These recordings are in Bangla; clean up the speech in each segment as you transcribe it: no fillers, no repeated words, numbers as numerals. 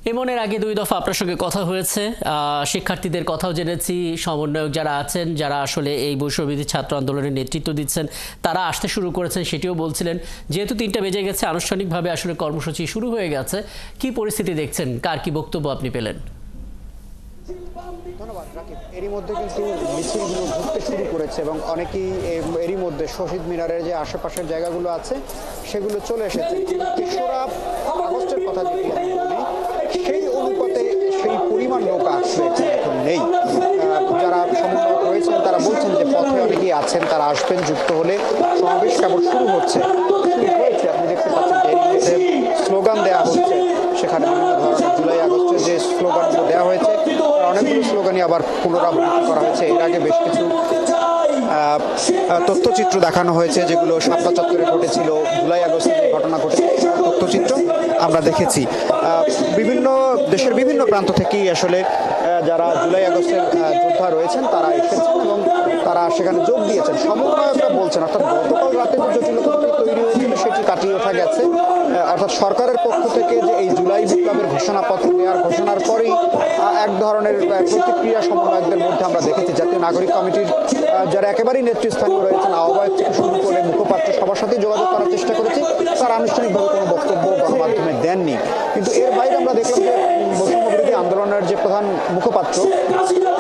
এমনের আগে দুই দফা আপনার সঙ্গে কথা হয়েছে, শিক্ষার্থীদের কথাও জেনেছি। সমন্বয়ক যারা আছেন, যারা আসলে এই বৈষম্যবিরোধী ছাত্র আন্দোলনের নেতৃত্ব দিচ্ছেন, তারা আসতে শুরু করেছেন, সেটিও বলছিলেন। যেহেতু ৩টা বেজে গেছে, আনুষ্ঠানিকভাবে আসলে কর্মসূচি শুরু হয়ে গেছে, কি পরিস্থিতি দেখছেন, কার কি বক্তব্য আপনি পেলেন? ধন্যবাদ রাকিব। এরই মধ্যে কিন্তু মিছিলগুলো ঘুরতে শুরু করেছে এবং অনেকেই এরই মধ্যে শহীদ মিনারের যে আশেপাশের জায়গাগুলো আছে সেগুলো চলে এসেছে। ৩রা আগস্টের কথা যদি আমি বলি, সেই অনুপাতে সেই পরিমাণ লোক আসলে এখন নেই। যারা সমন্বয়ক রয়েছেন তারা বলছেন যে পথে অনেকেই আছেন, তারা আসবেন, যুক্ত হলে সমাবেশ কেবল শুরু হয়েছে। আপনি দেখতে পাচ্ছেন যে এর মধ্যে স্লোগান দেওয়া হচ্ছে, সেখানে বিভিন্ন ধরনের জুলাই আগস্টের যে স্লোগানগুলো দেওয়া হয়েছে অনেকগুলো স্লোগানই আবার পুনরাবৃত্তি করা হয়েছে। এর আগে বেশ কিছু তথ্যচিত্র দেখানো হয়েছে যেগুলো শাপলা চত্বরে ঘটেছিল, জুলাই আগস্টে যে ঘটনা ঘটেছে তথ্যচিত্র আমরা দেখেছি। দেশের বিভিন্ন প্রান্ত থেকেই আসলে যারা জুলাই আগস্টের যোদ্ধা রয়েছেন তারা এসেছেন এবং তারা সেখানে যোগ দিয়েছেন। সমন্বয়করা বলছেন অর্থাৎ গতকাল রাতে যে জটিলতাটি তৈরি হয়েছিল সেটি কাটিয়ে ওঠা গেছে। অর্থাৎ সরকারের পক্ষ থেকে যে এই জুলাই বিপ্লবের ঘোষণাপত্র দেওয়ার ঘোষণার পরেই এক ধরনের প্রতিক্রিয়া সমন্বয়কদের মধ্যে আমরা দেখেছি। জাতীয় নাগরিক কমিটির যারা একেবারেই নেতৃস্থানীয় রয়েছেন, আহ্বায়ক থেকে শুরু করে মুখপাত্র, সবার সাথে যোগাযোগ করার চেষ্টা করেছে, তারা আনুষ্ঠানিকভাবে কোনো বক্তব্য গণমাধ্যমে দেননি। কিন্তু এর বাইরে আমরা দেখলাম যে বৈষম্যবিরোধী আন্দোলনের যে প্রধান মুখপাত্র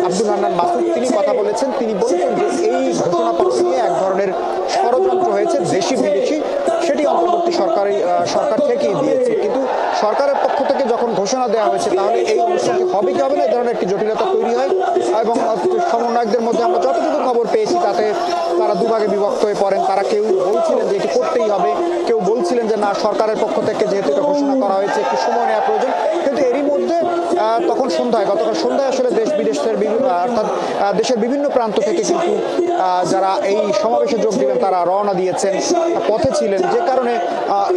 আব্দুল হান্নান মাসুদ তিনি কথা বলেছেন। তিনি বলেছেন যে এই ঘোষণাপত্র নিয়ে এক ধরনের ষড়যন্ত্র হয়েছে, দেশি বিদেশি, সেটি অন্তর্বর্তী সরকার থেকেই দিয়েছে। কিন্তু সরকারের পক্ষ থেকে যখন ঘোষণা দেওয়া হয়েছে তাহলে এই অনুষ্ঠানটি হবে কি হবে না, এই ধরনের একটি জটিলতা তৈরি হয় এবং সমন্বয়কদের মধ্যে আমরা যতটুকু খবর পেয়েছি তাতে তারা দুভাগে বিভক্ত হয়ে পড়েন। তারা কেউ বলছিলেন যে এটি করতেই হবে, কেউ বলছিলেন যে না, সরকারের পক্ষ থেকে যেহেতু এটা ঘোষণা করা হয়েছে একটু সময় নেওয়া প্রয়োজন। কিন্তু এরই মধ্যে তখন গতকাল সন্ধ্যায় আসলে দেশ বিদেশের অর্থাৎ দেশের বিভিন্ন প্রান্ত থেকে কিন্তু যারা এই সমাবেশে যোগ দিবেন তারা রওনা দিয়েছেন, পথে ছিলেন, যে কারণে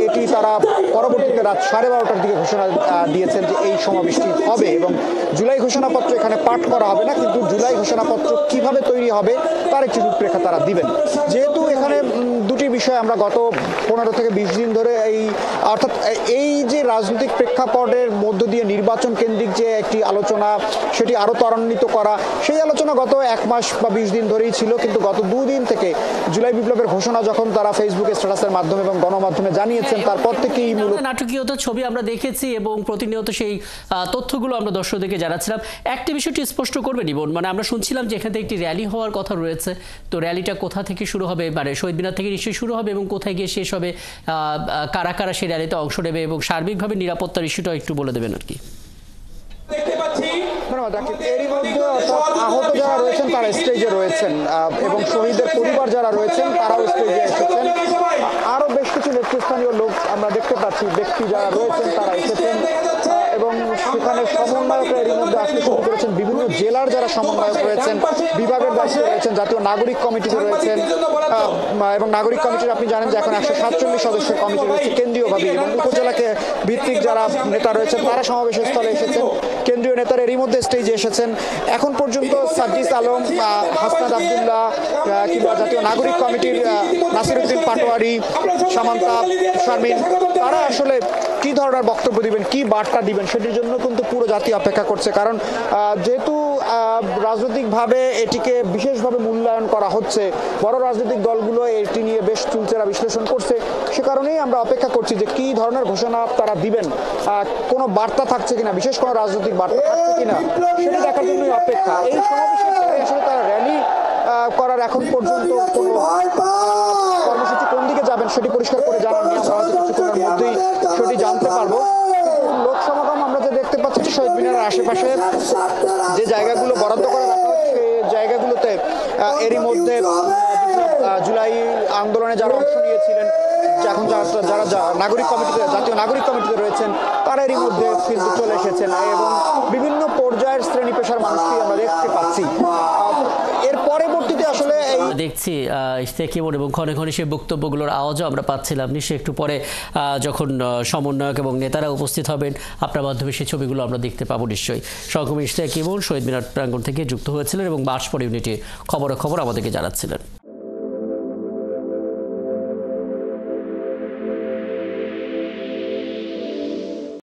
এটি তারা পরবর্তীতে রাত 12:30টার দিকে ঘোষণা দিয়েছেন যে এই সমাবেশটি হবে এবং জুলাই ঘোষণাপত্র এখানে পাঠ করা হবে না, কিন্তু জুলাই ঘোষণাপত্র কিভাবে তৈরি হবে তার একটি রূপরেখা তারা দিবেন। যেহেতু এখানে দুটি বিষয় আমরা গত 15 থেকে 20 দিন ধরে অর্থাৎ এই যে রাজনৈতিক প্রেক্ষাপটের মধ্য দিয়ে নির্বাচন কেন্দ্রিক যে একটি আলোচনা সেটি আরো ত্বরান্বিত করা, সেই আলোচনা গত 1 মাস বা 20 দিন ধরেই ছিল। কিন্তু গত 2 দিন থেকে জুলাই বিপ্লবের ঘোষণা যখন তারা ফেসবুকে স্ট্যাটাসের মাধ্যমে এবং গণমাধ্যমে জানিয়েছেন, তারপর থেকেই নাটকীয়তা ছবি আমরা দেখেছি এবং প্রতিনিয়ত সেই তথ্যগুলো আমরা দর্শকদেরকে জানাচ্ছিলাম। একটা বিষয়টি স্পষ্ট করবেন ইবন, মানে আমরা শুনছিলাম যে এখান থেকে একটি র্যালি হওয়ার কথা রয়েছে, তো র্যালিটা কোথা থেকে শুরু হবে, মানে শহীদ মিনার থেকে নিশ্চয়ই শুরু হবে এবং কোথায় গিয়ে শেষ হবে, কারা কারা সেই র্যালিতে অংশ নেবে এবং সার্বিকভাবে নিরাপত্তার ইস্যুটা একটু বলে দেবেন আর কি। এরই মধ্যে আহত যারা রয়েছেন তারা স্টেজে রয়েছেন এবং শহীদের পরিবার যারা রয়েছেন তারাও স্টেজে এসেছেন। আরো বেশ কিছু নেতৃস্থানীয় লোক আমরা দেখতে পাচ্ছি, ব্যক্তি যারা রয়েছেন তারা এসেছেন এবং সেখানে সমন্বয়করা এরই মধ্যে আসতে শুরু করেছেন। বিভিন্ন জেলার যারা সমন্বয়ক রয়েছেন, বিভাগের দায়িত্বে রয়েছেন, জাতীয় নাগরিক কমিটিতে রয়েছেন এবং নাগরিক কমিটির আপনি জানেন যে এখন 147 সদস্যের কমিটি রয়েছে কেন্দ্রীয়ভাবে, এবং উপজেলাকে ভিত্তিক যারা নেতা রয়েছেন তারা সমাবেশের স্থলে এসেছেন। কেন্দ্রীয় নেতারা এরই মধ্যে স্টেজে এসেছেন। এখন পর্যন্ত সাজ্জিদ আলম, হাসনাত আবদুল্লাহ কিংবা জাতীয় নাগরিক কমিটির নাসিরউদ্দিন পাটোয়ারি, সামান্তা শারমিন, তারা আসলে কি ধরনের বক্তব্য দিবেন, কি বার্তা দিবেন সেটির জন্য কিন্তু পুরো জাতি অপেক্ষা করছে। কারণ যেহেতু রাজনৈতিকভাবে এটিকে বিশেষভাবে মূল্যায়ন করা হচ্ছে, বড় রাজনৈতিক দলগুলো এটি নিয়ে বেশ চুলচেরা বিশ্লেষণ করছে, সে কারণেই আমরা অপেক্ষা করছি যে কি ধরনের ঘোষণা তারা দিবেন, কোনো বার্তা থাকছে কিনা, বিশেষ কোনো রাজনৈতিক বার্তা থাকছে কিনা সেটি দেখার জন্যই অপেক্ষা। এই সমাবেশের আসলে তারা র্যালি করার এখন পর্যন্ত কোনো কর্মসূচি কোন দিকে যাবেন সেটি পরিষ্কার করে জানাননি। আমরা হয়তো কিছুক্ষণের মধ্যেই সেটি জানতে পারবো। লোক সমাগম আমরা যে দেখতে পাচ্ছি শহীদ মিনারের আশেপাশে যে জায়গাগুলো বরাদ্দ করা রাখা হচ্ছে সেই জায়গাগুলোতে এরই মধ্যে জুলাই আন্দোলনে যারা অংশ নিয়েছিলেন, এখন যারা নাগরিক কমিটিতে, জাতীয় নাগরিক কমিটিতে রয়েছেন, তারা এরই মধ্যে কিন্তু চলে এসেছেন এবং বিভিন্ন পর্যায়ের শ্রেণী পেশার মানুষকে আমরা দেখতে পাচ্ছি। এর পরবর্তীতে আসলে দেখছি ইশতিয়াক ইমন এবং ক্ষণে ক্ষণে সেই বক্তব্যগুলোর আওয়াজও আমরা পাচ্ছিলাম। নিশ্চয়ই একটু পরে যখন সমন্বয়ক এবং নেতারা উপস্থিত হবেন আপনার মাধ্যমে সেই ছবিগুলো আমরা দেখতে পাবো নিশ্চয়ই। সহকর্মী ইশতিয়াক ইমন শহীদ মিনার প্রাঙ্গণ থেকে যুক্ত হয়েছিলেন এবং 12 ইউনিটে খবর আমাদেরকে জানাচ্ছিলেন।